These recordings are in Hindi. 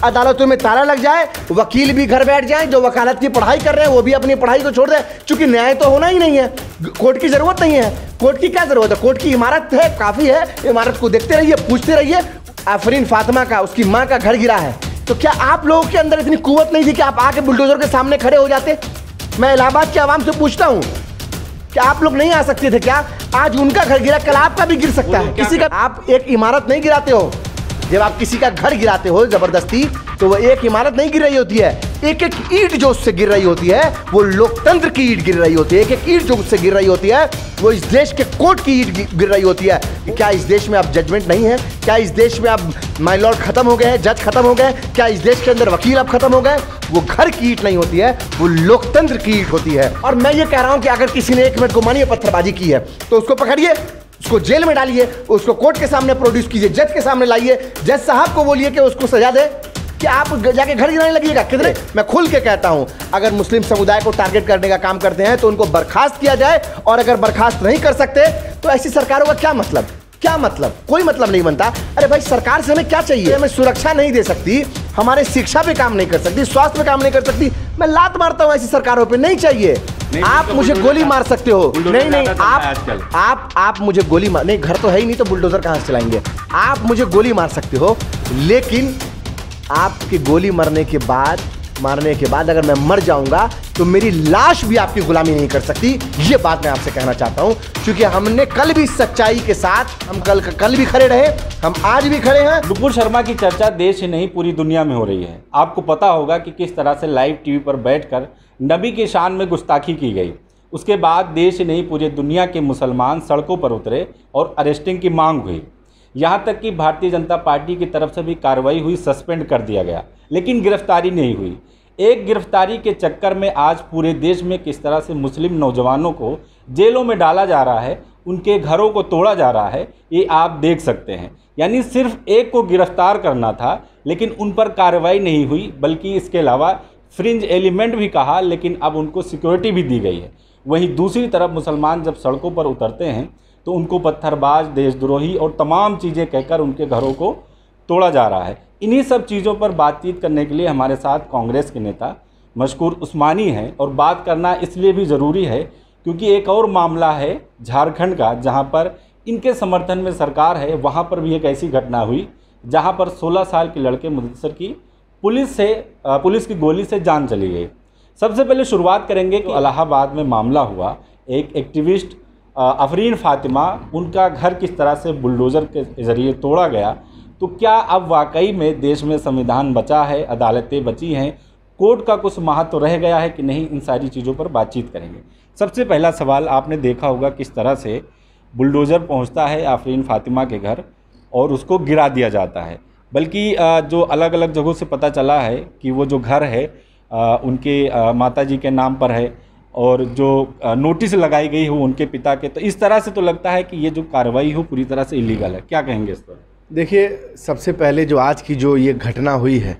अदालतों में ताला लग जाए, वकील भी घर बैठ जाए, जो वकालत की पढ़ाई कर रहे हैं वो भी अपनी पढ़ाई को छोड़ दें, क्योंकि न्याय तो होना ही नहीं है, कोर्ट की जरूरत नहीं है। कोर्ट की क्या जरूरत है? कोर्ट की इमारत है, काफी है, इमारत को देखते रहिए, पूछते रहिए। आफरीन फातिमा का, उसकी माँ का घर गिरा है, तो क्या आप लोगों के अंदर इतनी कुव्वत नहीं थी कि आप आके बुलडोजर के सामने खड़े हो जाते? मैं इलाहाबाद के आवाम से पूछता हूँ, क्या आप लोग नहीं आ सकते थे क्या? आज उनका घर गिरा, कल आपका भी गिर सकता है। किसी का आप एक इमारत नहीं गिराते हो, जब आप किसी का घर गिराते हो जबरदस्ती, तो वो एक इमारत नहीं गिर रही होती है, एक एक ईंट जो उससे गिर रही होती है वो लोकतंत्र की ईंट गिर रही होती है। एक एक ईंट जो उससे गिर रही होती है वो इस देश के कोर्ट की ईंट गिर रही होती है। क्या इस देश में अब जजमेंट नहीं है? क्या इस देश में अब माय लॉर्ड खत्म हो गए हैं, जज खत्म हो गए? क्या इस देश के अंदर वकील अब खत्म हो गए? वो घर की ईंट नहीं होती है, वो लोकतंत्र की ईंट होती है। और मैं ये कह रहा हूं कि अगर किसी ने 1 मिनट को मानिए पत्थरबाजी की है तो उसको पकड़िए, उसको जेल में डालिए, उसको कोर्ट के सामने प्रोड्यूस कीजिए, जज के सामने लाइए, जज साहब को बोलिए कि उसको सजा दे, कि आप जाके घर गिराने लगिएगा। कितने मैं खुल के कहता हूं, अगर मुस्लिम समुदाय को टारगेट करने का काम करते हैं तो उनको बर्खास्त किया जाए, और अगर बर्खास्त नहीं कर सकते तो ऐसी सरकारों का क्या मतलब? क्या मतलब? कोई मतलब नहीं बनता। अरे भाई, सरकार से हमें क्या चाहिए? हमें सुरक्षा नहीं दे सकती, हमारे शिक्षा पे काम नहीं कर सकती, स्वास्थ्य पे काम नहीं कर सकती, मैं लात मारता हूं ऐसी सरकारों पे। नहीं चाहिए। आप मुझे गोली मार सकते हो, नहीं, आप मुझे गोली मार, नहीं घर तो है ही नहीं तो बुलडोजर कहां से चलाएंगे? आप मुझे गोली मार सकते हो, लेकिन आपकी गोली मारने के बाद अगर मैं मर जाऊंगा तो मेरी लाश भी आपकी गुलामी नहीं कर सकती। ये बात मैं आपसे कहना चाहता हूं, क्योंकि हमने कल भी सच्चाई के साथ, हम कल भी खड़े रहे, हम आज भी खड़े हैं। नुपुर शर्मा की चर्चा देश ही नहीं पूरी दुनिया में हो रही है। आपको पता होगा कि किस तरह से लाइव टीवी पर बैठकर नबी की शान में गुस्ताखी की गई। उसके बाद देश ही नहीं पूरी दुनिया के मुसलमान सड़कों पर उतरे और अरेस्टिंग की मांग हुई। यहाँ तक कि भारतीय जनता पार्टी की तरफ से भी कार्रवाई हुई, सस्पेंड कर दिया गया, लेकिन गिरफ्तारी नहीं हुई। एक गिरफ्तारी के चक्कर में आज पूरे देश में किस तरह से मुस्लिम नौजवानों को जेलों में डाला जा रहा है, उनके घरों को तोड़ा जा रहा है, ये आप देख सकते हैं। यानी सिर्फ एक को गिरफ्तार करना था, लेकिन उन पर कार्रवाई नहीं हुई, बल्कि इसके अलावा फ्रिंज एलिमेंट भी कहा, लेकिन अब उनको सिक्योरिटी भी दी गई है। वहीं दूसरी तरफ मुसलमान जब सड़कों पर उतरते हैं तो उनको पत्थरबाज, देशद्रोही और तमाम चीज़ें कहकर उनके घरों को तोड़ा जा रहा है। इन्हीं सब चीज़ों पर बातचीत करने के लिए हमारे साथ कांग्रेस के नेता मशकूर उस्मानी हैं, और बात करना इसलिए भी ज़रूरी है क्योंकि एक और मामला है झारखंड का, जहां पर इनके समर्थन में सरकार है। वहां पर भी एक ऐसी घटना हुई जहां पर 16 साल के लड़के मुदस्सिर की पुलिस की गोली से जान चली गई। सबसे पहले शुरुआत करेंगे कि इलाहाबाद में मामला हुआ, एक एक्टिविस्ट आफरीन फातिमा, उनका घर किस तरह से बुलडोज़र के ज़रिए तोड़ा गया। तो क्या अब वाकई में देश में संविधान बचा है, अदालतें बची हैं, कोर्ट का कुछ महत्व रह गया है कि नहीं? इन सारी चीज़ों पर बातचीत करेंगे। सबसे पहला सवाल, आपने देखा होगा किस तरह से बुलडोज़र पहुंचता है आफरीन फातिमा के घर और उसको गिरा दिया जाता है। बल्कि जो अलग अलग जगहों से पता चला है कि वो जो घर है उनके माताजी के नाम पर है, और जो नोटिस लगाई गई हो उनके पिता के। तो इस तरह से तो लगता है कि ये जो कार्रवाई हो पूरी तरह से इलीगल है। क्या कहेंगे इस पर? देखिए, सबसे पहले जो आज की जो ये घटना हुई है,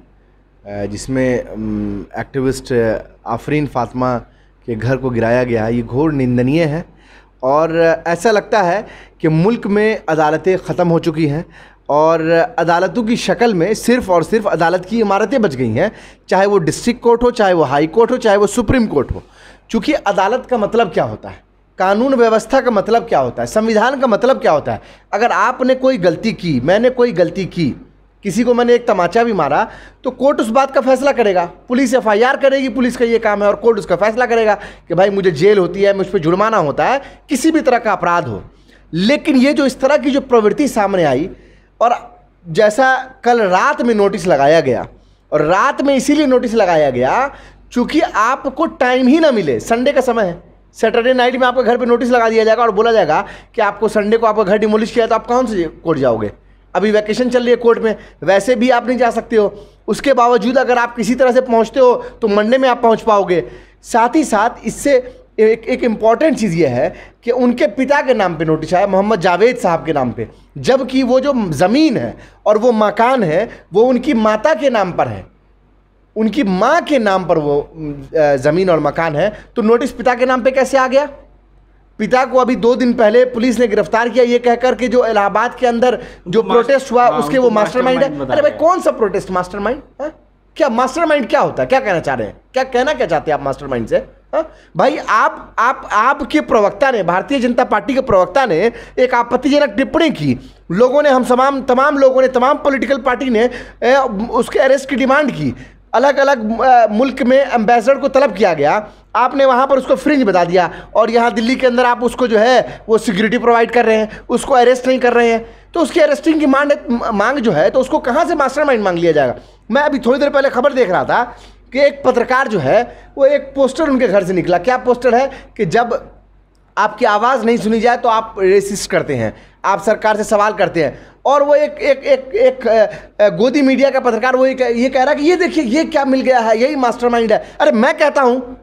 जिसमें एक्टिविस्ट आफरीन फातिमा के घर को गिराया गया है, ये घोर निंदनीय है। और ऐसा लगता है कि मुल्क में अदालतें ख़त्म हो चुकी हैं और अदालतों की शक्ल में सिर्फ़ और सिर्फ अदालत की इमारतें बच गई हैं, चाहे वो डिस्ट्रिक्ट कोर्ट हो, चाहे वो हाई कोर्ट हो, चाहे वो सुप्रीम कोर्ट हो। चूँकि अदालत का मतलब क्या होता है, कानून व्यवस्था का मतलब क्या होता है, संविधान का मतलब क्या होता है? अगर आपने कोई गलती की, मैंने कोई गलती की, किसी को मैंने एक तमाचा भी मारा, तो कोर्ट उस बात का फैसला करेगा, पुलिस FIR करेगी, पुलिस का ये काम है, और कोर्ट उसका फैसला करेगा कि भाई मुझे जेल होती है, मुझ पर जुर्माना होता है, किसी भी तरह का अपराध हो। लेकिन ये जो इस तरह की जो प्रवृत्ति सामने आई, और जैसा कल रात में नोटिस लगाया गया, और रात में इसीलिए नोटिस लगाया गया चूँकि आपको टाइम ही ना मिले, संडे का समय है, सैटरडे नाइट में आपके घर पे नोटिस लगा दिया जाएगा और बोला जाएगा कि आपको संडे को आपका घर डिमोलिश किया, तो आप कौन से कोर्ट जाओगे? अभी वैकेशन चल रही है कोर्ट में, वैसे भी आप नहीं जा सकते हो। उसके बावजूद अगर आप किसी तरह से पहुंचते हो तो मंडे में आप पहुंच पाओगे। साथ ही साथ इससे एक इम्पॉर्टेंट चीज़ ये है कि उनके पिता के नाम पे नोटिस आया, मोहम्मद जावेद साहब के नाम पे, जबकि वो जो ज़मीन है और वो मकान है वो उनकी माता के नाम पर है, उनकी माँ के नाम पर वो ज़मीन और मकान है। तो नोटिस पिता के नाम पे कैसे आ गया? पिता को अभी 2 दिन पहले पुलिस ने गिरफ्तार किया ये कहकर के जो इलाहाबाद के अंदर जो प्रोटेस्ट हुआ उसके वो मास्टरमाइंड है। अरे भाई कौन सा प्रोटेस्ट मास्टरमाइंड है? क्या मास्टरमाइंड क्या होता है? क्या कहना चाह रहे हैं? क्या कहना क्या चाहते हैं आप मास्टरमाइंड से? भाई आपके प्रवक्ता ने, भारतीय जनता पार्टी के प्रवक्ता ने एक आपत्तिजनक टिप्पणी की। लोगों ने, हम तमाम लोगों ने, तमाम पॉलिटिकल पार्टी ने उसके अरेस्ट की डिमांड की। अलग अलग मुल्क में एम्बेसडर को तलब किया गया, आपने वहाँ पर उसको फ्रिंज बता दिया और यहाँ दिल्ली के अंदर आप उसको जो है वो सिक्योरिटी प्रोवाइड कर रहे हैं, उसको अरेस्ट नहीं कर रहे हैं। तो उसकी अरेस्टिंग की मांग जो है तो उसको कहाँ से मास्टरमाइंड मांग लिया जाएगा? मैं अभी थोड़ी देर पहले खबर देख रहा था कि एक पत्रकार जो है वो एक पोस्टर उनके घर से निकला। क्या पोस्टर है कि जब आपकी आवाज़ नहीं सुनी जाए तो आप रेसिस्ट करते हैं, आप सरकार से सवाल करते हैं। और वो एक गोदी मीडिया का पत्रकार वो ये कह रहा है कि ये देखिए ये क्या मिल गया है, यही मास्टरमाइंड है। अरे मैं कहता हूँ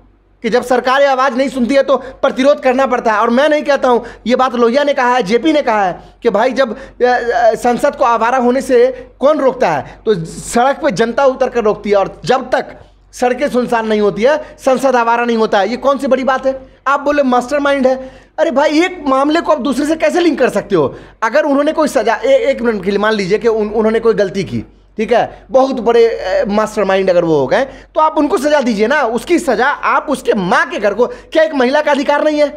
कि जब सरकार आवाज़ नहीं सुनती है तो प्रतिरोध करना पड़ता है। और मैं नहीं कहता हूँ, ये बात लोहिया ने कहा है, जेपी ने कहा है कि भाई जब संसद को आवारा होने से कौन रोकता है, तो सड़क पे जनता उतर कर रोकती है। और जब तक सड़कें सुनसान नहीं होती है संसद आवारा नहीं होता है। ये कौन सी बड़ी बात है? आप बोले मास्टरमाइंड है। अरे भाई एक मामले को आप दूसरे से कैसे लिंक कर सकते हो? अगर उन्होंने कोई सजा, एक मिनट के लिए मान लीजिए कि उन्होंने कोई गलती की, ठीक है, बहुत बड़े मास्टरमाइंड अगर वो हो गए तो आप उनको सजा दीजिए ना। उसकी सजा आप उसके माँ के घर को, क्या एक महिला का अधिकार नहीं है?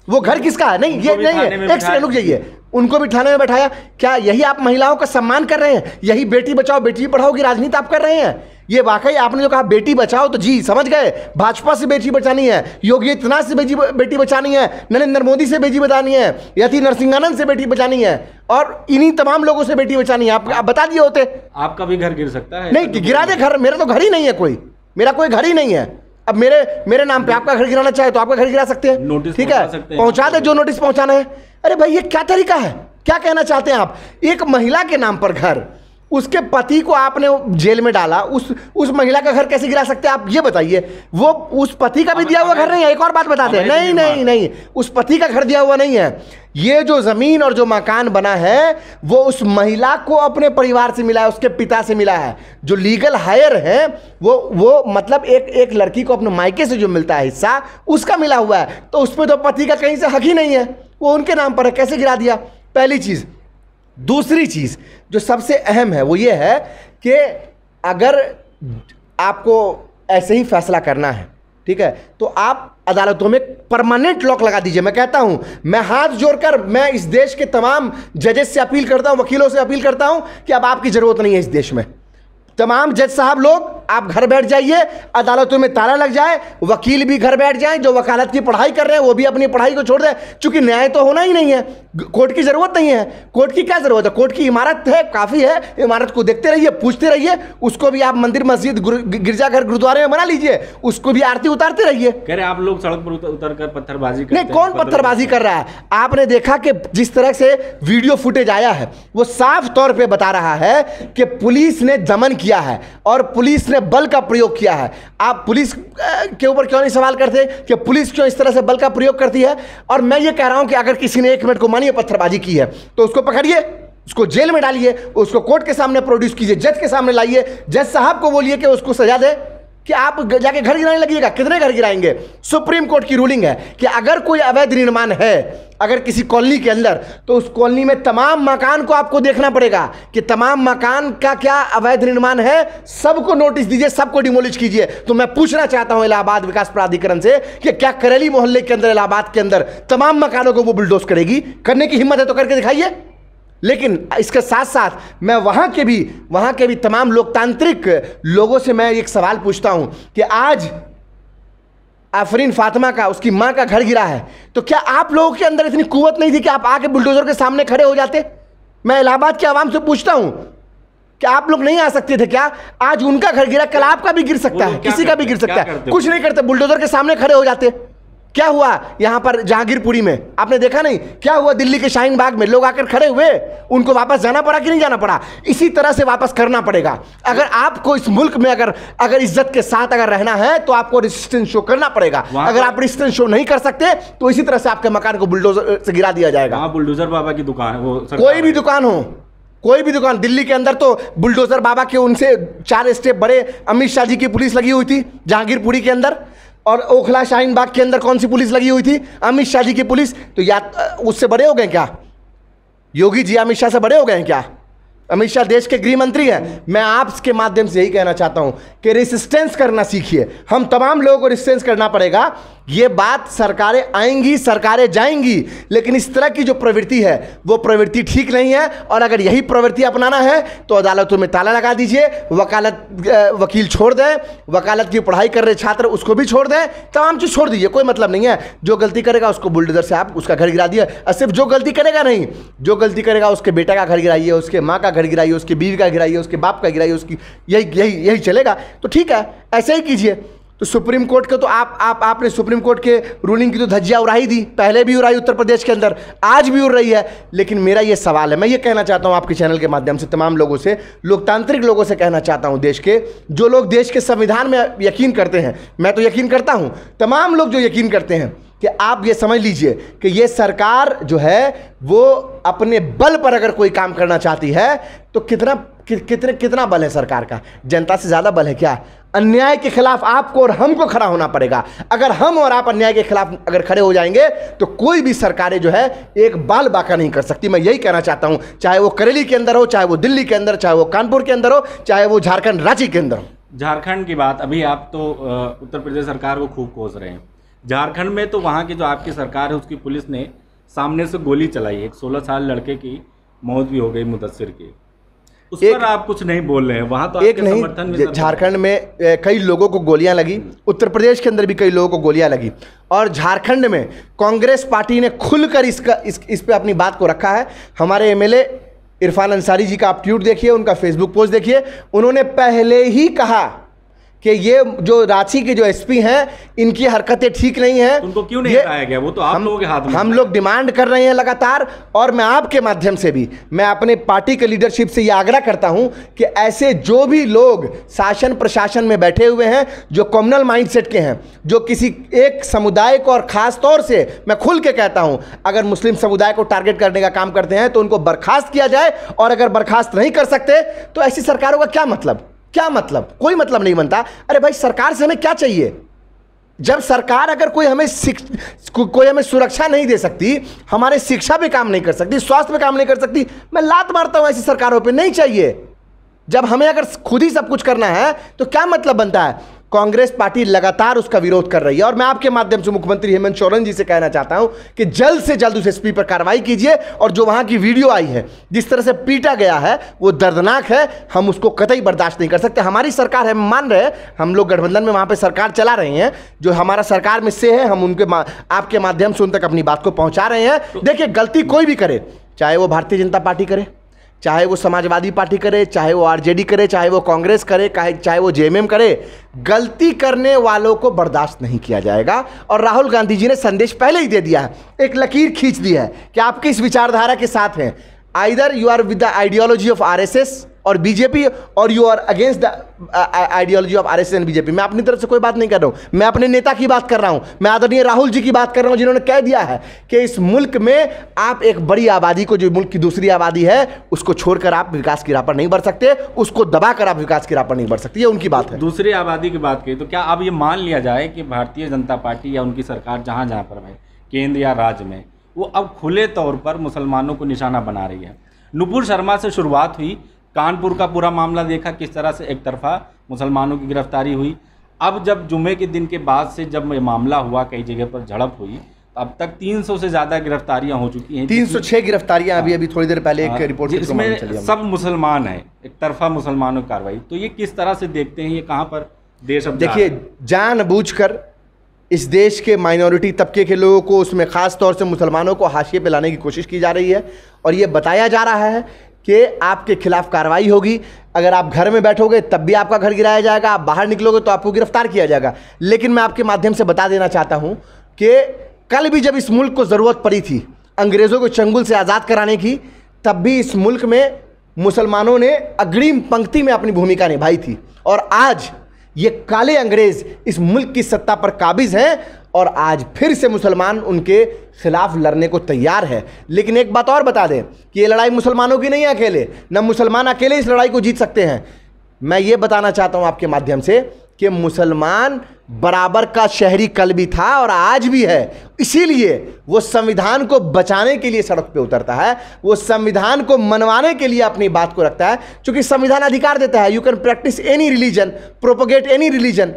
वो घर किसका है? नहीं, ये नहीं है। एक सेकंड रुक जाइए, उनको भी थाने में बैठाया। क्या यही आप महिलाओं का सम्मान कर रहे हैं? यही बेटी बचाओ बेटी पढ़ाओ की राजनीति आप कर रहे हैं? ये वाकई आपने जो कहा बेटी बचाओ तो जी समझ गए, भाजपा से बेटी बचानी है, योगी आदित्यनाथ से बेटी बचानी है, नरेंद्र मोदी से बेटी बचानी है, यति नरसिंहानंद से बेटी बचानी है, और इन्हीं तमाम लोगों से बेटी बचानी है। आप बता दिए होते। आपका भी घर गिर सकता है। नहीं गिरा दे घर, मेरा तो घर ही नहीं है, मेरा कोई घर ही नहीं है। अब मेरे नाम पे आपका घर गिराना चाहे तो आपका घर गिरा सकते हैं, नोटिस ठीक है, पहुंचा दे जो नोटिस पहुंचाना है। अरे भाई ये क्या तरीका है? क्या कहना चाहते हैं आप? एक महिला के नाम पर घर, उसके पति को आपने जेल में डाला, उस महिला का घर कैसे गिरा सकते हैं आप? ये बताइए। वो उस पति का भी दिया हुआ घर नहीं है। एक और बात बताते हैं, नहीं नहीं नहीं, उस पति का घर दिया हुआ नहीं है। ये जो जमीन और जो मकान बना है वो उस महिला को अपने परिवार से मिला है, उसके पिता से मिला है। जो लीगल हायर है वो मतलब एक लड़की को अपने मायके से जो मिलता है हिस्सा, उसका मिला हुआ है। तो उसमें तो पति का कहीं से हक ही नहीं है, वो उनके नाम पर है, कैसे गिरा दिया? पहली चीज। दूसरी चीज जो सबसे अहम है वो ये है कि अगर आपको ऐसे ही फैसला करना है, ठीक है, तो आप अदालतों में परमानेंट लॉक लगा दीजिए। मैं कहता हूं, मैं हाथ जोड़कर मैं इस देश के तमाम जजेस से अपील करता हूं, वकीलों से अपील करता हूं कि अब आपकी जरूरत नहीं है इस देश में। तमाम जज साहब लोग आप घर बैठ जाइए, अदालतों में ताला लग जाए, वकील भी घर बैठ जाएं, जो वकालत की पढ़ाई कर रहे हैं वो भी अपनी पढ़ाई को छोड़ दें, क्योंकि न्याय तो होना ही नहीं है। कोर्ट की जरूरत नहीं है। कोर्ट की क्या जरूरत है? कोर्ट की इमारत है, काफी है। इमारत को देखते रहिए, पूछते रहिए। उसको भी आप मंदिर मस्जिद गिरजाघर गुरुद्वारे में बना लीजिए, उसको भी आरती उतारते रहिए। कह रहे आप लोग सड़क पर उतर कर पत्थरबाजी करते हैं। नहीं, कौन पत्थरबाजी कर रहा है? आपने देखा कि जिस तरह से वीडियो फुटेज आया है वो साफ तौर पे बता रहा है कि पुलिस ने दमन किया है और पुलिस ने बल का प्रयोग किया है। आप पुलिस के ऊपर क्यों नहीं सवाल करते कि पुलिस क्यों इस तरह से बल का प्रयोग करती है? और मैं ये कह रहा हूं कि अगर किसी ने 1 मिनट को मानिए पत्थरबाजी की है तो उसको पकड़िए, उसको जेल में डालिए, उसको कोर्ट के सामने प्रोड्यूस कीजिए, जज के सामने लाइए, जज साहब को बोलिए कि उसको सजा दे। कि आप जाके घर गिराने लगिएगा? कितने घर गिराएंगे? सुप्रीम कोर्ट की रूलिंग है कि अगर कोई अवैध निर्माण है अगर किसी कॉलोनी के अंदर, तो उस कॉलोनी में तमाम मकान को आपको देखना पड़ेगा कि तमाम मकान का क्या अवैध निर्माण है, सबको नोटिस दीजिए, सबको डिमोलिश कीजिए। तो मैं पूछना चाहता हूं इलाहाबाद विकास प्राधिकरण से कि क्या करेली मोहल्ले के अंदर, इलाहाबाद के अंदर तमाम मकानों को वो बुलडोज करेगी? करने की हिम्मत है तो करके दिखाइए। लेकिन इसके साथ साथ मैं वहां के भी तमाम लोकतांत्रिक लोगों से मैं एक सवाल पूछता हूं कि आज आफरीन फातिमा का, उसकी मां का घर गिरा है, तो क्या आप लोगों के अंदर इतनी कुव्वत नहीं थी कि आप आके बुलडोजर के सामने खड़े हो जाते? मैं इलाहाबाद के आवाम से पूछता हूं कि आप लोग नहीं आ सकते थे क्या? आज उनका घर गिरा, कल आपका भी गिर सकता है, किसी का भी गिर सकता है। कुछ नहीं करते, बुलडोजर के सामने खड़े हो जाते। क्या हुआ यहां पर जहांगीरपुरी में? आपने देखा नहीं क्या हुआ? दिल्ली के शाहीन बाग में लोग आकर खड़े हुए, उनको वापस जाना पड़ा कि नहीं जाना पड़ा? इसी तरह से वापस करना पड़ेगा। अगर आपको इस मुल्क में अगर इज्जत के साथ अगर रहना है तो आपको रेजिस्टेंस शो करना पड़ेगा। अगर आप रेजिस्टेंस शो नहीं कर सकते तो इसी तरह से आपके मकान को बुलडोजर से गिरा दिया जाएगा। बुलडोजर बाबा की दुकान है, वो कोई भी दुकान हो, कोई भी दुकान दिल्ली के अंदर, तो बुलडोजर बाबा के उनसे 4 स्टेप बड़े अमित शाह जी की पुलिस लगी हुई थी जहांगीरपुरी के अंदर। और ओखला शाहीन बाग के अंदर कौन सी पुलिस लगी हुई थी? अमित शाह जी की पुलिस। तो या उससे बड़े हो गए क्या योगी जी? अमित शाह से बड़े हो गए हैं क्या? अमित शाह देश के गृह मंत्री हैं। मैं आपके माध्यम से यही कहना चाहता हूं कि रेसिस्टेंस करना सीखिए। हम तमाम लोगों को रेसिस्टेंस करना पड़ेगा। ये बात सरकारें आएंगी, सरकारें जाएंगी, लेकिन इस तरह की जो प्रवृत्ति है वो प्रवृत्ति ठीक नहीं है। और अगर यही प्रवृत्ति अपनाना है तो अदालतों में ताला लगा दीजिए, वकील छोड़ दें, वकालत की पढ़ाई कर रहे छात्र उसको भी छोड़ दें, तमाम चीज़ छोड़ दीजिए, कोई मतलब नहीं है। जो गलती करेगा उसको बुलडोजर से आप उसका घर गिरा दिए। और सिर्फ जो गलती करेगा नहीं, जो गलती करेगा उसके बेटा का घर गिराइए, उसके माँ का घर गिराइए, उसकी बीवी का गिराइए, उसके बाप का गिराइए, उसकी यही चलेगा। तो ठीक है, ऐसे ही कीजिए। तो सुप्रीम कोर्ट के तो आपने सुप्रीम कोर्ट के रूलिंग की तो धज्जियां उड़ाई दी, पहले भी उड़ाई उत्तर प्रदेश के अंदर, आज भी उड़ रही है। लेकिन मेरा ये सवाल है, मैं ये कहना चाहता हूं आपके चैनल के माध्यम से तमाम लोगों से, लोकतांत्रिक लोगों से कहना चाहता हूं, देश के जो लोग देश के संविधान में यकीन करते हैं, मैं तो यकीन करता हूं, तमाम लोग जो यकीन करते हैं कि आप ये समझ लीजिए कि ये सरकार जो है वो अपने बल पर अगर कोई काम करना चाहती है तो कितना बल है सरकार का? जनता से ज़्यादा बल है क्या? अन्याय के खिलाफ आपको और हमको खड़ा होना पड़ेगा। अगर हम और आप अन्याय के खिलाफ अगर खड़े हो जाएंगे तो कोई भी सरकारें जो है एक बाल बाका नहीं कर सकती। मैं यही कहना चाहता हूं, चाहे वो करेली के अंदर हो, चाहे वो दिल्ली के अंदर, चाहे वो कानपुर के अंदर हो, चाहे वो झारखंड रांची के अंदर हो। झारखंड की बात, अभी आप तो उत्तर प्रदेश सरकार को खूब कोस रहे हैं। झारखंड में तो वहाँ की जो आपकी सरकार है उसकी पुलिस ने सामने से गोली चलाई, एक 16 साल लड़के की मौत भी हो गई मुदस्सिर की, उस पर आप कुछ नहीं बोल रहे हैं। वहाँ तो एक नहीं, झारखंड में कई लोगों को गोलियां लगी, उत्तर प्रदेश के अंदर भी कई लोगों को गोलियां लगी, और झारखंड में कांग्रेस पार्टी ने खुलकर इस पे अपनी बात को रखा है। हमारे एमएलए इरफान अंसारी जी का आप ट्वीट देखिए, उनका फेसबुक पोस्ट देखिए, उन्होंने पहले ही कहा कि ये जो रांची के जो एसपी हैं इनकी हरकतें ठीक नहीं हैं। उनको क्यों नहीं हटाया गया? वो तो आप लोगों के हाथ में। हम लोग डिमांड कर रहे हैं लगातार, और मैं आपके माध्यम से भी मैं अपने पार्टी के लीडरशिप से ये आग्रह करता हूं कि ऐसे जो भी लोग शासन प्रशासन में बैठे हुए हैं, जो कम्युनल माइंडसेट के हैं, जो किसी एक समुदाय को, और खास तौर से मैं खुल के कहता हूं, अगर मुस्लिम समुदाय को टारगेट करने का काम करते हैं तो उनको बर्खास्त किया जाए। और अगर बर्खास्त नहीं कर सकते तो ऐसी सरकारों का क्या मतलब? क्या मतलब? कोई मतलब नहीं बनता। अरे भाई, सरकार से हमें क्या चाहिए? जब सरकार अगर कोई हमें सुरक्षा नहीं दे सकती, हमारे शिक्षा पे काम नहीं कर सकती, स्वास्थ्य पे काम नहीं कर सकती, मैं लात मारता हूं ऐसी सरकारों पे। नहीं चाहिए। जब हमें अगर खुद ही सब कुछ करना है तो क्या मतलब बनता है? कांग्रेस पार्टी लगातार उसका विरोध कर रही है, और मैं आपके माध्यम से मुख्यमंत्री हेमंत सोरेन जी से कहना चाहता हूं कि जल्द से जल्द उस एसपी पर कार्रवाई कीजिए। और जो वहां की वीडियो आई है, जिस तरह से पीटा गया है, वो दर्दनाक है। हम उसको कतई बर्दाश्त नहीं कर सकते। हमारी सरकार है, मान रहे हैं, हम लोग गठबंधन में वहां पर सरकार चला रहे हैं, जो हमारा सरकार में से है, हम उनके आपके माध्यम से उन तक अपनी बात को पहुंचा रहे हैं। देखिए, गलती कोई भी करे, चाहे वो भारतीय जनता पार्टी करे, चाहे वो समाजवादी पार्टी करे, चाहे वो आरजेडी करे, चाहे वो कांग्रेस करे, चाहे वो जेएमएम करे, गलती करने वालों को बर्दाश्त नहीं किया जाएगा। और राहुल गांधी जी ने संदेश पहले ही दे दिया है, एक लकीर खींच दी है कि आप किस विचारधारा के साथ हैं। Either you are with the ideology of RSS और बीजेपी, और you are against the ideology of RSS and BJP. मैं अपनी तरफ से कोई बात नहीं कर रहा हूं, मैं अपने नेता की बात कर रहा हूं, मैं आदरणीय राहुल जी की बात कर रहा हूं, जिन्होंने कह दिया है कि इस मुल्क में आप एक बड़ी आबादी को, जो मुल्क की दूसरी आबादी है, उसको छोड़कर आप विकास की राह पर नहीं बढ़ सकते, उसको दबाकर आप विकास की राह पर नहीं बढ़ सकती। ये उनकी बात है। दूसरी आबादी की बात करें तो क्या अब ये मान लिया जाए कि भारतीय जनता पार्टी या उनकी सरकार जहाँ जहाँ पर है, केंद्र या राज्य में, वो अब खुले तौर पर मुसलमानों को निशाना बना रही है? नुपुर शर्मा से शुरुआत हुई, कानपुर का पूरा मामला देखा किस तरह से एक तरफा मुसलमानों की गिरफ्तारी हुई। अब जब जुमे के दिन के बाद से जब ये मामला हुआ, कई जगह पर झड़प हुई, अब तक 300 से ज़्यादा गिरफ्तारियां हो चुकी हैं। 306 गिरफ्तारियां अभी थोड़ी देर पहले एक रिपोर्ट जिसमें सब मुसलमान हैं, एक तरफा मुसलमानों की कार्रवाई। तो ये किस तरह से देखते हैं, ये कहाँ पर देश अब देखिए, जानबूझकर इस देश के माइनॉरिटी तबके के लोगों को, उसमें ख़ास तौर से मुसलमानों को हाशिए पे लाने की कोशिश की जा रही है, और ये बताया जा रहा है कि आपके खिलाफ कार्रवाई होगी। अगर आप घर में बैठोगे तब भी आपका घर गिराया जाएगा, आप बाहर निकलोगे तो आपको गिरफ्तार किया जाएगा। लेकिन मैं आपके माध्यम से बता देना चाहता हूं कि कल भी जब इस मुल्क को ज़रूरत पड़ी थी अंग्रेज़ों को चंगुल से आज़ाद कराने की, तब भी इस मुल्क में मुसलमानों ने अग्रिम पंक्ति में अपनी भूमिका निभाई थी। और आज ये काले अंग्रेज़ इस मुल्क की सत्ता पर काबिज हैं, और आज फिर से मुसलमान उनके खिलाफ लड़ने को तैयार है। लेकिन एक बात और बता दें कि ये लड़ाई मुसलमानों की नहीं है अकेले, न मुसलमान अकेले इस लड़ाई को जीत सकते हैं। मैं ये बताना चाहता हूँ आपके माध्यम से कि मुसलमान बराबर का शहरी कल भी था और आज भी है। इसीलिए वो संविधान को बचाने के लिए सड़क पे उतरता है, वो संविधान को मनवाने के लिए अपनी बात को रखता है, क्योंकि संविधान अधिकार देता है, you can practice any religion, propagate any religion.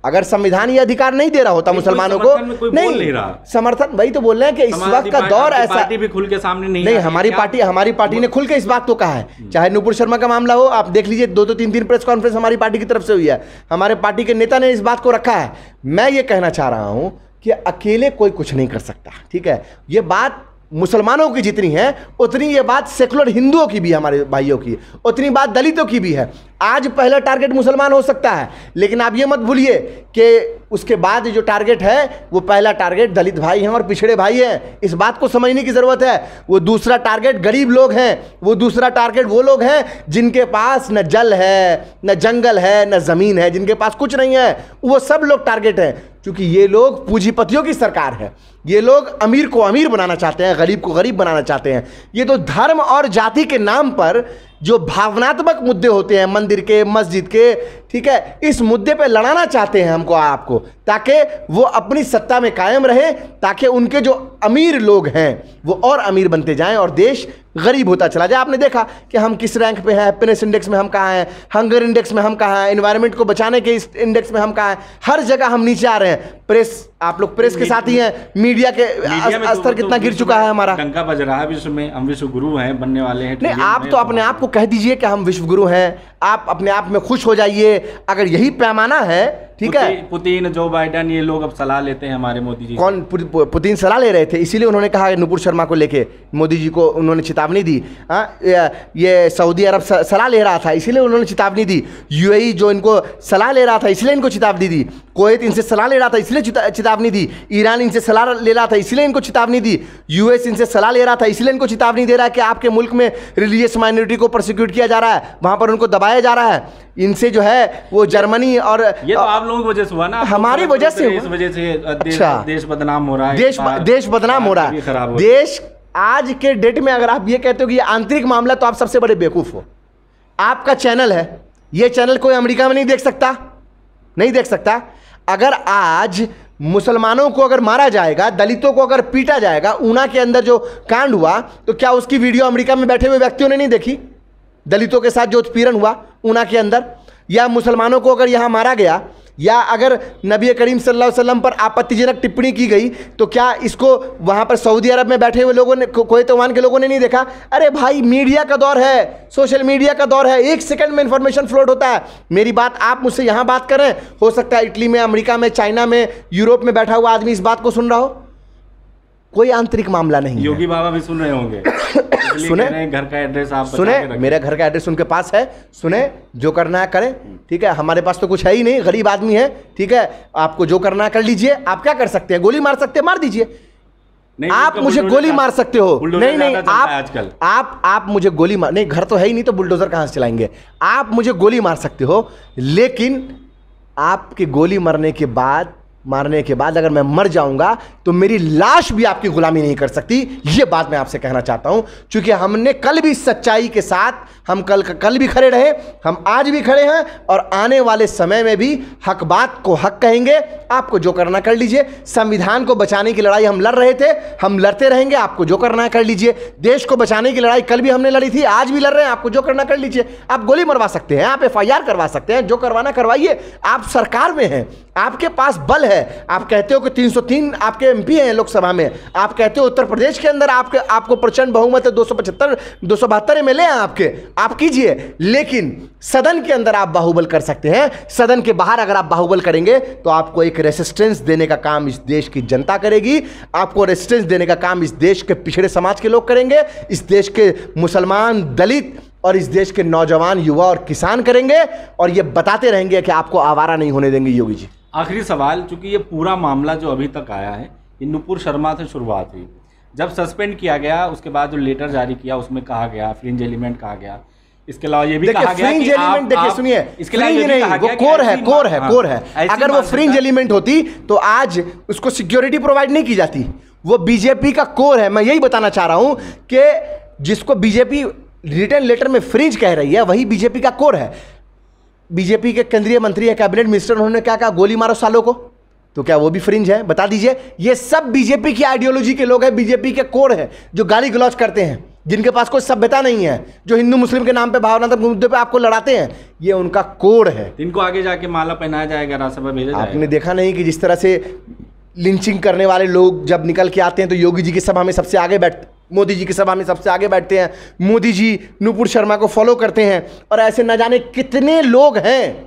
अगर संविधान ये अधिकार नहीं दे रहा होता मुसलमानों को, नहीं समर्थन, वही तो बोल रहे हैं कि इस वक्त का दौर ऐसा, पार्टी भी खुल के सामने नहीं हमारी पार्टी ने खुल के इस बात को कहा है। चाहे नुपुर शर्मा का मामला हो, आप देख लीजिए 2-2 3-3 प्रेस कॉन्फ्रेंस हमारी पार्टी की तरफ से हुई है, हमारे पार्टी के नेता ने इस बात को रखा है। मैं ये कहना चाह रहा हूं कि अकेले कोई कुछ नहीं कर सकता, ठीक है। ये बात मुसलमानों की जितनी है उतनी ये बात सेकुलर हिंदुओं की भी, हमारे भाइयों की, उतनी बात दलितों की भी है। आज पहला टारगेट मुसलमान हो सकता है, लेकिन आप ये मत भूलिए कि उसके बाद जो टारगेट है वो पहला टारगेट दलित भाई हैं और पिछड़े भाई हैं। इस बात को समझने की ज़रूरत है। वो दूसरा टारगेट गरीब लोग हैं, वो दूसरा टारगेट वो लोग हैं जिनके पास न जल है, न जंगल है, न ज़मीन है, जिनके पास कुछ नहीं है, वो सब लोग टारगेट हैं। क्योंकि ये लोग पूंजीपतियों की सरकार है, ये लोग अमीर को अमीर बनाना चाहते हैं, गरीब को गरीब बनाना चाहते हैं। ये तो धर्म और जाति के नाम पर जो भावनात्मक मुद्दे होते हैं, मंदिर के, मस्जिद के, ठीक है, इस मुद्दे पे लड़ाना चाहते हैं हमको, आपको, ताकि वो अपनी सत्ता में कायम रहे, ताकि उनके जो अमीर लोग हैं वो और अमीर बनते जाएं और देश गरीब होता चला जाए। आपने देखा कि हम किस रैंक पे हैं, हैप्पीनेस इंडेक्स में हम कहाँ हैं, हंगर इंडेक्स में हम कहाँ हैं, एनवायरनमेंट को बचाने के इस इंडेक्स में हम कहाँ हैं, हर जगह हम नीचे आ रहे हैं। प्रेस, आप लोग प्रेस के साथ ही हैं, मीडिया के स्तर कितना गिर चुका है हमारा, डंका बज रहा है विश्व में, हम विश्व गुरु हैं, बनने वाले हैं। नहीं, आप तो अपने आप को कह दीजिए कि हम विश्व गुरु हैं, आप अपने आप में खुश हो जाइए। अगर यही पैमाना है, ठीक है, पुतिन, जो बाइडेन, ये लोग अब सलाह लेते हैं हमारे मोदी जी। कौन पुतिन सलाह ले रहे थे? इसीलिए उन्होंने कहा नुपुर शर्मा को लेके मोदी जी को उन्होंने चेतावनी दी। ये सऊदी अरब सलाह ले रहा था, इसीलिए उन्होंने चेतावनी दी। यूएई जो इनको सलाह ले रहा था, इसलिए इनको चेतावनी दी। कुवैत इनसे सलाह ले रहा था, इसलिए चेतावनी दी। ईरान इनसे सलाह ले रहा था, इसलिए इनको चेतावनी दी। यूएस इनसे सलाह ले रहा था, इसलिए इनको चेतावनी दे रहा है कि आपके मुल्क में रिलीजियस माइनॉरिटी को प्रोसिक्यूट किया जा रहा है, वहां पर उनको दबाया जा रहा है। इनसे जो है वो जर्मनी और ये तो आप लोगों की वजह से हुआ ना, हमारी वजह से, इस वजह से देश बदनाम हो रहा है, देश बदनाम हो रहा है। देश आज के डेट में, अगर आप ये कहते हो कि ये आंतरिक मामला, तो आप सबसे बड़े बेवकूफ हो। आपका चैनल है, ये चैनल कोई अमेरिका में नहीं देख सकता, नहीं देख सकता। अगर आज मुसलमानों को अगर मारा जाएगा, दलितों को अगर पीटा जाएगा, ऊना के अंदर जो कांड हुआ, तो क्या उसकी वीडियो अमेरिका में बैठे हुए व्यक्तियों ने नहीं देखी? दलितों के साथ जो उत्पीड़न हुआ ऊना के अंदर, या मुसलमानों को अगर यहाँ मारा गया, या अगर नबी करीम सल्लल्लाहु अलैहि वसल्लम पर आपत्तिजनक टिप्पणी की गई, तो क्या इसको वहाँ पर सऊदी अरब में बैठे हुए लोगों ने, कुवैत ओमान के लोगों ने नहीं देखा? अरे भाई, मीडिया का दौर है, सोशल मीडिया का दौर है, 1 सेकंड में इंफॉर्मेशन फ्लोट होता है। मेरी बात आप मुझसे यहाँ बात करें, हो सकता है इटली में, अमेरिका में, चाइना में, यूरोप में बैठा हुआ आदमी इस बात को सुन रहा हो। कोई आंतरिक मामला नहीं। योगी बाबा भी सुन रहे होंगे। सुने, घर का एड्रेस आप सुने, मेरे घर का एड्रेस उनके पास है, सुने, जो करना है करें, ठीक है। हमारे पास तो कुछ है ही नहीं, गरीब आदमी है, ठीक है। आपको जो करना है कर लीजिए। आप क्या कर सकते हैं? गोली मार सकते हैं, मार दीजिए। आप मुझे गोली मार सकते हो, नहीं, आप मुझे गोली मार, नहीं, घर तो है ही नहीं, तो बुलडोजर कहां से चलाएंगे? आप मुझे गोली मार सकते हो, लेकिन आपके गोली मारने के बाद अगर मैं मर जाऊंगा तो मेरी लाश भी आपकी गुलामी नहीं कर सकती। ये बात मैं आपसे कहना चाहता हूं, क्योंकि हमने कल भी सच्चाई के साथ, हम कल भी खड़े रहे, हम आज भी खड़े हैं, और आने वाले समय में भी हक बात को हक कहेंगे। आपको जो करना कर लीजिए। संविधान को बचाने की लड़ाई हम लड़ रहे थे, हम लड़ते रहेंगे। आपको जो करना है कर लीजिए। देश को बचाने की लड़ाई कल भी हमने लड़ी थी, आज भी लड़ रहे हैं। आपको जो करना कर लीजिए। आप गोली मरवा सकते हैं, आप FIR करवा सकते हैं, जो करवाना करवाइए। आप सरकार में हैं, आपके पास बल है। आप कहते हो कि 303 आपके MP हैं लोकसभा में, आप कहते हो उत्तर प्रदेश के अंदर आपको प्रचंड बहुमत है, 272 MLA हैं आपके, आप कीजिए। लेकिन सदन के अंदर आप बाहुबल कर सकते हैं, सदन के बाहर अगर आप बाहुबल करेंगे तो आपको एक रेसिस्टेंस देने का काम इस देश की जनता करेगी। आपको रेसिस्टेंस देने का काम इस देश के पिछड़े समाज के लोग करेंगे, इस देश के मुसलमान, दलित और इस देश के नौजवान, युवा और किसान करेंगे, और ये बताते रहेंगे कि आपको आवारा नहीं होने देंगे। योगी जी, आखिरी सवाल, चूंकि ये पूरा मामला जो अभी तक आया है, ये नुपुर शर्मा से शुरुआत हुई। जब सस्पेंड किया गया, उसके बाद जो लेटर जारी किया उसमें कहा गया, फ्रिंज एलिमेंट कहा गया, इसके अलावा ये भी कहा गया कि आप, देखिए सुनिए, इसके फ्रिंज नहीं, वो कोर है। अगर वो फ्रिंज एलिमेंट होती तो आज उसको सिक्योरिटी प्रोवाइड नहीं की जाती। वो बीजेपी का कोर है। मैं यही बताना चाह रहा हूं कि जिसको बीजेपी रिटर्न लेटर में फ्रिंज कह रही है, वही बीजेपी का कोर है। बीजेपी के केंद्रीय मंत्री है, कैबिनेट मिनिस्टर, उन्होंने क्या कहा, गोली मारो सालों को, तो क्या वो भी फ्रिंज है? बता दीजिए। ये सब बीजेपी की आइडियोलॉजी के लोग हैं, बीजेपी के कोर है, जो गाली गलौज करते हैं, जिनके पास कोई सभ्यता नहीं है, जो हिंदू मुस्लिम के नाम पे भावनात्मक मुद्दे पे आपको लड़ाते हैं, ये उनका कोड है। इनको आगे जाके माला पहनाया जाएगा, राज्यसभा भेजा जाएगा। आपने देखा नहीं कि जिस तरह से लिंचिंग करने वाले लोग जब निकल के आते हैं तो योगी जी की सभा में सबसे आगे बैठते, मोदी जी की सभा में सबसे आगे बैठते हैं, मोदी जी नुपुर शर्मा को फॉलो करते हैं, और ऐसे न जाने कितने लोग हैं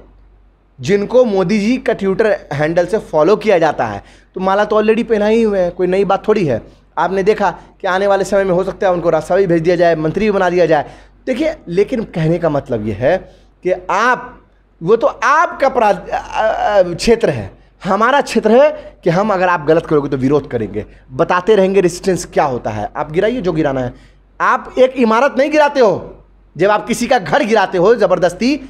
जिनको मोदी जी का ट्विटर हैंडल से फॉलो किया जाता है। तो माला तो ऑलरेडी पहना ही हुए हैं, कोई नई बात थोड़ी है। आपने देखा कि आने वाले समय में हो सकता है उनको राज्यसभा भी भेज दिया जाए, मंत्री भी बना दिया जाए। देखिए, लेकिन कहने का मतलब यह है कि वो तो आपका क्षेत्र है, हमारा क्षेत्र है कि हम अगर आप गलत करोगे तो विरोध करेंगे, बताते रहेंगे रेजिस्टेंस क्या होता है। आप गिराइए जो गिराना है। आप एक इमारत नहीं गिराते हो, जब आप किसी का घर गिराते हो ज़बरदस्ती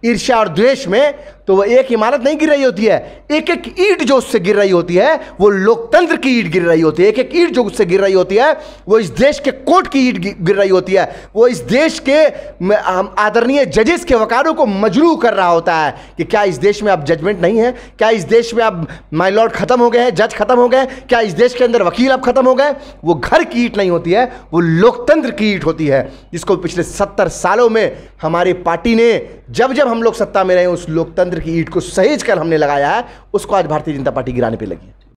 ईर्ष्या और द्वेष में, तो वो एक इमारत नहीं गिर रही होती है, एक एक ईंट जो उससे गिर रही होती है वो लोकतंत्र की ईंट गिर रही होती है। एक एक ईंट जो उससे गिर रही होती है वो इस देश के कोर्ट की ईंट गिर रही होती है, वो इस देश के आदरणीय जजेस के वकारों को मजरूह कर रहा होता है कि क्या इस देश में अब जजमेंट नहीं है, क्या इस देश में अब माय लॉर्ड खत्म हो गए हैं, जज खत्म हो गए, क्या इस देश के अंदर वकील अब खत्म हो गए। वो घर की ईंट नहीं होती है, वो लोकतंत्र की ईंट होती है, जिसको पिछले 70 सालों में हमारी पार्टी ने जब जब हम लोग सत्ता में रहे उस लोकतंत्र की ईंट को सहेज कर हमने लगाया है, उसको आज भारतीय जनता पार्टी गिराने पे लगी है।